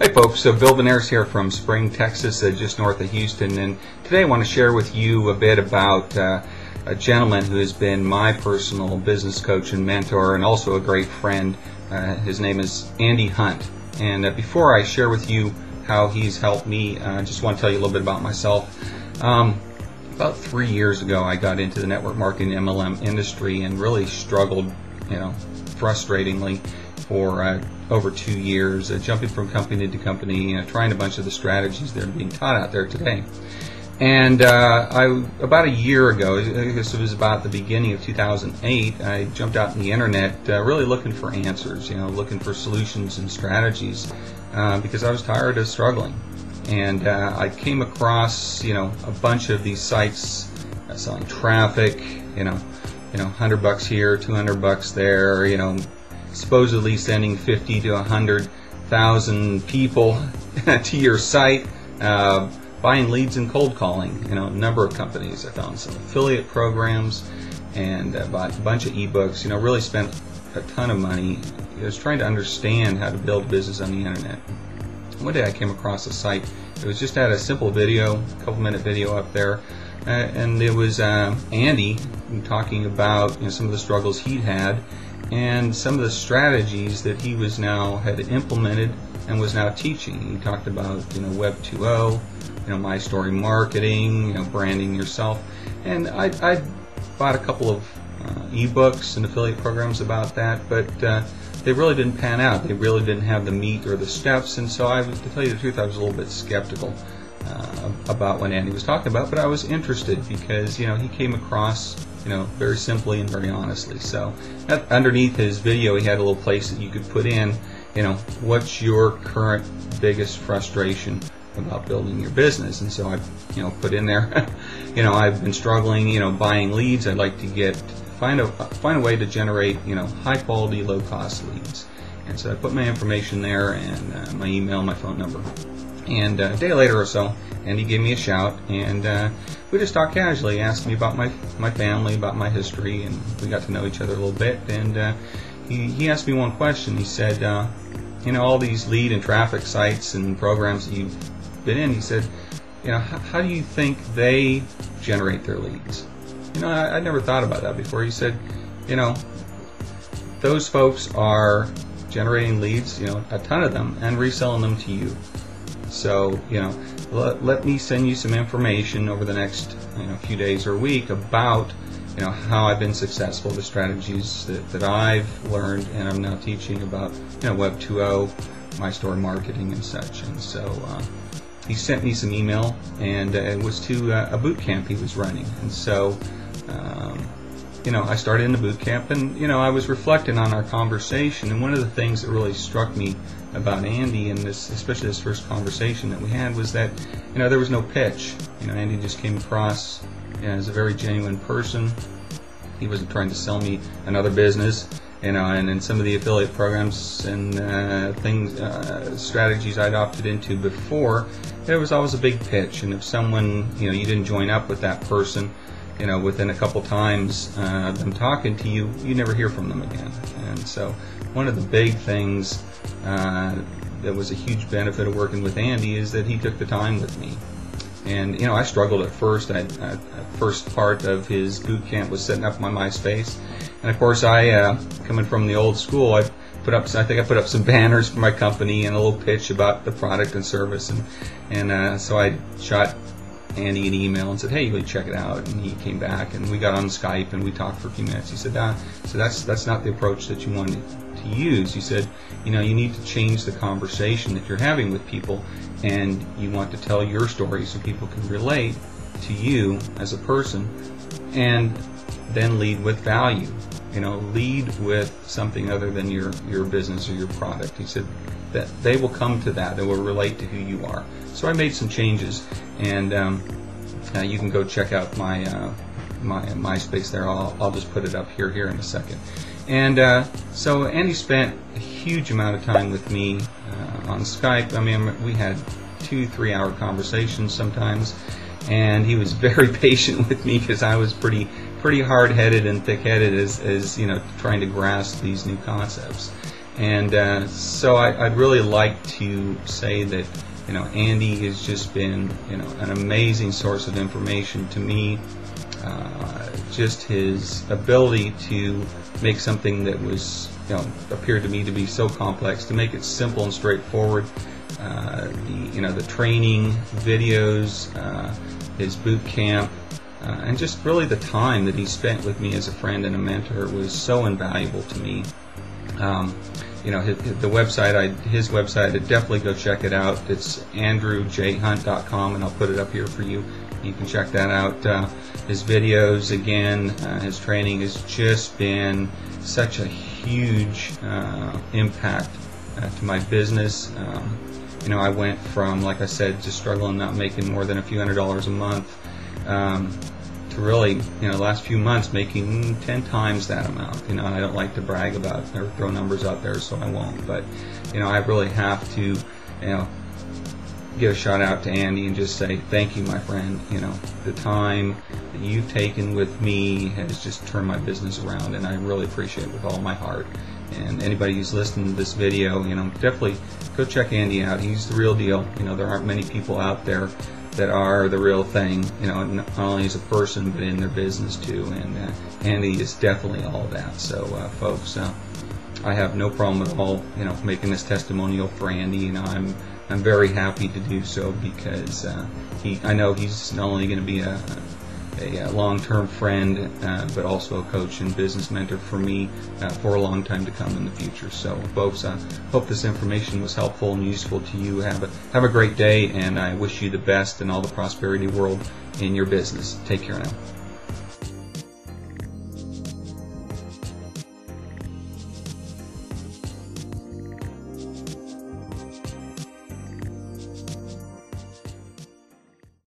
Hi folks, Bill Vannerus here from Spring, Texas, just north of Houston, and today I want to share with you a bit about a gentleman who has been my personal business coach and mentor and also a great friend. His name is Andy Hunt, and before I share with you how he's helped me, I just want to tell you a little bit about myself. About 3 years ago I got into the network marketing MLM industry and really struggled, frustratingly for over 2 years, jumping from company to company, trying a bunch of the strategies that are being taught out there today. And about a year ago, I guess it was about the beginning of 2008, I jumped out on the internet really looking for answers, looking for solutions and strategies because I was tired of struggling. And I came across, a bunch of these sites selling traffic, $100 here, $200 there, supposedly sending 50 to 100,000 people to your site, buying leads and cold calling, a number of companies. I found some affiliate programs and bought a bunch of ebooks, really spent a ton of money. I was trying to understand how to build a business on the internet. One day I came across a site. It was just had a simple video, a couple-minute video up there, and it was Andy talking about some of the struggles he'd had and some of the strategies that he had implemented and was now teaching. He talked about Web 2.0, my story marketing, branding yourself, and I bought a couple of ebooks and affiliate programs about that, but they really didn't pan out. They really didn't have the meat or the steps, and so to tell you the truth, I was a little bit skeptical about what Andy was talking about, but I was interested because he came across very simply and very honestly. So underneath his video, he had a little place that you could put in, what's your current biggest frustration about building your business. And so I, put in there, I've been struggling, buying leads. I'd like to find a way to generate, high quality, low cost leads. And so I put my information there and my email, my phone number. And a day later or so, Andy gave me a shout, and we just talked casually, asked me about my family, about my history, and we got to know each other a little bit. And he asked me one question. He said, all these lead and traffic sites and programs that you've been in, he said, how do you think they generate their leads? I never thought about that before. He said, those folks are generating leads, a ton of them, and reselling them to you. So, let me send you some information over the next few days or week about how I've been successful, the strategies that I've learned and I'm now teaching about Web 2.0, my story marketing and such. And so he sent me some email, and it was to a boot camp he was running. And so I started in the boot camp, and I was reflecting on our conversation, and one of the things that really struck me about Andy, and especially this first conversation that we had, was that there was no pitch. Andy just came across as a very genuine person. He wasn't trying to sell me another business, and in some of the affiliate programs and strategies I'd opted into before, there was always a big pitch, and if someone you didn't join up with that person, within a couple times them talking to you, you never hear from them again. And so one of the big things that was a huge benefit of working with Andy is that he took the time with me. And I struggled at first. First part of his boot camp was setting up my MySpace, and of course coming from the old school, I think I put up some banners for my company and a little pitch about the product and service, and so I shot Andy an email and said, hey, will you check it out? And he came back, and we got on Skype and we talked for a few minutes. He said, so that's not the approach that you wanted to use. He said, you need to change the conversation that you're having with people, and you want to tell your story so people can relate to you as a person, and then lead with value. Lead with something other than your business or your product. He said that they will come to that. They will relate to who you are. So I made some changes, and you can go check out my MySpace there. I'll just put it up here in a second. And so Andy spent a huge amount of time with me on Skype. I mean, we had 2-3 hour conversations sometimes, and he was very patient with me because I was pretty hard-headed and thick-headed as trying to grasp these new concepts. And so I'd really like to say that, you know, Andy has just been, you know, an amazing source of information to me. Just his ability to make something that was, you know, appeared to me to be so complex, to make it simple and straightforward. The training videos, his boot camp, and just really the time that he spent with me as a friend and a mentor was so invaluable to me. The website, his website, I'd definitely go check it out. It's andrewjhunt.com, and I'll put it up here for you. You can check that out. His videos, again, his training has just been such a huge impact to my business. I went from, like I said, just struggling, not making more than a few $100s a month, to really, the last few months making 10 times that amount. And I don't like to brag about or throw numbers out there, so I won't. But I really have to, give a shout out to Andy and just say thank you, my friend. The time that you've taken with me has just turned my business around, and I really appreciate it with all my heart. And anybody who's listening to this video, definitely go check Andy out. He's the real deal. There aren't many people out there that are the real thing, not only as a person but in their business too. And Andy is definitely all of that. So folks, I have no problem at all, making this testimonial for Andy. I'm very happy to do so, because I know he's not only going to be a long-term friend, but also a coach and business mentor for me for a long time to come in the future. So, folks, I hope this information was helpful and useful to you. Have a great day, and I wish you the best and all the prosperity in the world in your business. Take care now.